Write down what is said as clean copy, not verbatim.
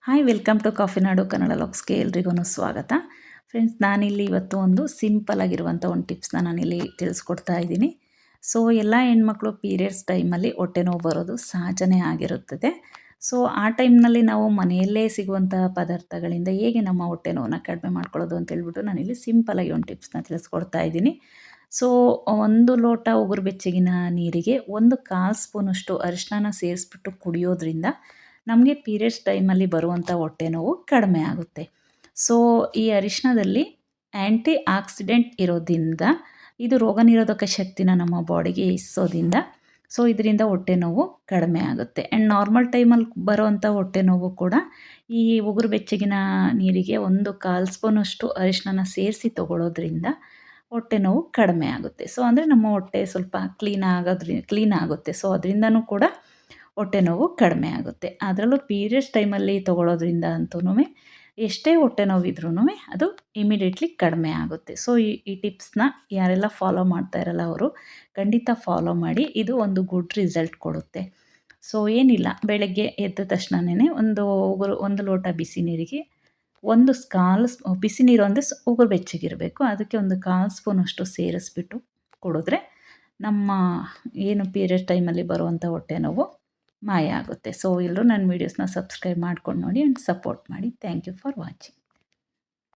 Hi welcome to coffee ನಾಡು ಕನ್ನಡ ಲಾಗ್ಸ್ಗೆ ಎಲ್ರಿಗೂ ಸ್ವಾಗತ. Friends, ನಾನಿಲ್ಲಿ ಇವತ್ತು ಒಂದು ಸಿಂಪಲ್ ಆಗಿರುವಂಥ ಒಂದು ಟಿಪ್ಸ್ನ ನಾನಿಲ್ಲಿ ತಿಳಿಸ್ಕೊಡ್ತಾ ಇದ್ದೀನಿ. ಸೊ ಎಲ್ಲ ಹೆಣ್ಮಕ್ಳು ಪೀರಿಯಡ್ಸ್ ಟೈಮಲ್ಲಿ ಹೊಟ್ಟೆ ನೋವು ಬರೋದು ಸಹಜನೇ ಆಗಿರುತ್ತದೆ. ಸೊ ಆ ಟೈಮ್ನಲ್ಲಿ ನಾವು ಮನೆಯಲ್ಲೇ ಸಿಗುವಂಥ ಪದಾರ್ಥಗಳಿಂದ ಹೇಗೆ ನಮ್ಮ ಹೊಟ್ಟೆ ನೋವನ್ನು ಕಡಿಮೆ ಮಾಡ್ಕೊಳ್ಳೋದು ಅಂತ ಹೇಳ್ಬಿಟ್ಟು ನಾನಿಲ್ಲಿ ಸಿಂಪಲಾಗಿ ಒಂದು ಟಿಪ್ಸ್ನ ತಿಳಿಸ್ಕೊಡ್ತಾ ಇದ್ದೀನಿ. ಸೊ 1 ಲೋಟ ಉಗುರು ಬೆಚ್ಚಗಿನ ನೀರಿಗೆ 1/4 ಸ್ಪೂನಷ್ಟು ಅರಿಶಿನ ಸೇರಿಸ್ಬಿಟ್ಟು ಕುಡಿಯೋದ್ರಿಂದ ನಮಗೆ ಪೀರಿಯಡ್ಸ್ ಟೈಮಲ್ಲಿ ಬರುವಂಥ ಹೊಟ್ಟೆ ನೋವು ಕಡಿಮೆ ಆಗುತ್ತೆ. ಸೊ ಈ ಅರಿಶಿಣದಲ್ಲಿ ಆ್ಯಂಟಿ ಆಕ್ಸಿಡೆಂಟ್ ಇರೋದ್ರಿಂದ ಇದು ರೋಗನಿರೋಧಕ ಶಕ್ತಿನ ನಮ್ಮ ಬಾಡಿಗೆ ಇರಿಸೋದ್ರಿಂದ ಸೊ ಇದರಿಂದ ಹೊಟ್ಟೆ ನೋವು ಕಡಿಮೆ ಆಗುತ್ತೆ. ಆ್ಯಂಡ್ ನಾರ್ಮಲ್ ಟೈಮಲ್ಲಿ ಬರೋವಂಥ ಹೊಟ್ಟೆ ನೋವು ಕೂಡ ಈ ಉಗುರು ಬೆಚ್ಚಗಿನ ನೀರಿಗೆ 1/4 ಸ್ಪೂನಷ್ಟು ಅರಿಶಿನ ಸೇರಿಸಿ ತಗೊಳ್ಳೋದ್ರಿಂದ ಹೊಟ್ಟೆ ನೋವು ಕಡಿಮೆ ಆಗುತ್ತೆ. ಸೊ ಅಂದರೆ ನಮ್ಮ ಹೊಟ್ಟೆ ಸ್ವಲ್ಪ ಕ್ಲೀನ್ ಆಗುತ್ತೆ. ಸೊ ಅದರಿಂದನೂ ಕೂಡ ಹೊಟ್ಟೆ ನೋವು ಕಡಿಮೆ ಆಗುತ್ತೆ. ಅದರಲ್ಲೂ ಪೀರಿಯಡ್ಸ್ ಟೈಮಲ್ಲಿ ತೊಗೊಳ್ಳೋದ್ರಿಂದ ಅಂತೂ ಎಷ್ಟೇ ಹೊಟ್ಟೆ ನೋವಿದ್ರೂ ಅದು ಇಮಿಡಿಯೇಟ್ಲಿ ಕಡಿಮೆ ಆಗುತ್ತೆ. ಸೊ ಈ ಟಿಪ್ಸ್ನ ಯಾರೆಲ್ಲ ಫಾಲೋ ಮಾಡ್ತಾ ಇರಲ್ಲ ಅವರು ಖಂಡಿತ ಫಾಲೋ ಮಾಡಿ. ಇದು ಒಂದು ಗುಡ್ ರಿಸಲ್ಟ್ ಕೊಡುತ್ತೆ. ಸೊ ಏನಿಲ್ಲ, ಬೆಳಗ್ಗೆ ಎದ್ದ ತಕ್ಷಣವೇ ಒಂದು ಲೋಟ ಬಿಸಿ ನೀರಿಗೆ ಬಿಸಿ ನೀರು ಅಂದರೆ ಉಗುರು ಬೆಚ್ಚಗಿರಬೇಕು. ಅದಕ್ಕೆ 1/4 ಸ್ಪೂನಷ್ಟು ಸೇರಿಸ್ಬಿಟ್ಟು ಕುಡಿದ್ರೆ ನಮ್ಮ ಏನು ಪೀರಿಯಡ್ ಟೈಮಲ್ಲಿ ಬರುವಂಥ ಹೊಟ್ಟೆ ನೋವು ಮಾಯ ಆಗುತ್ತೆ. ಸೊ ಎಲ್ಲರೂ ನನ್ನ ವೀಡಿಯೋಸ್ನ ಸಬ್ಸ್ಕ್ರೈಬ್ ಮಾಡ್ಕೊಂಡು ನೋಡಿ ಆ್ಯಂಡ್ ಸಪೋರ್ಟ್ ಮಾಡಿ. Thank you for watching.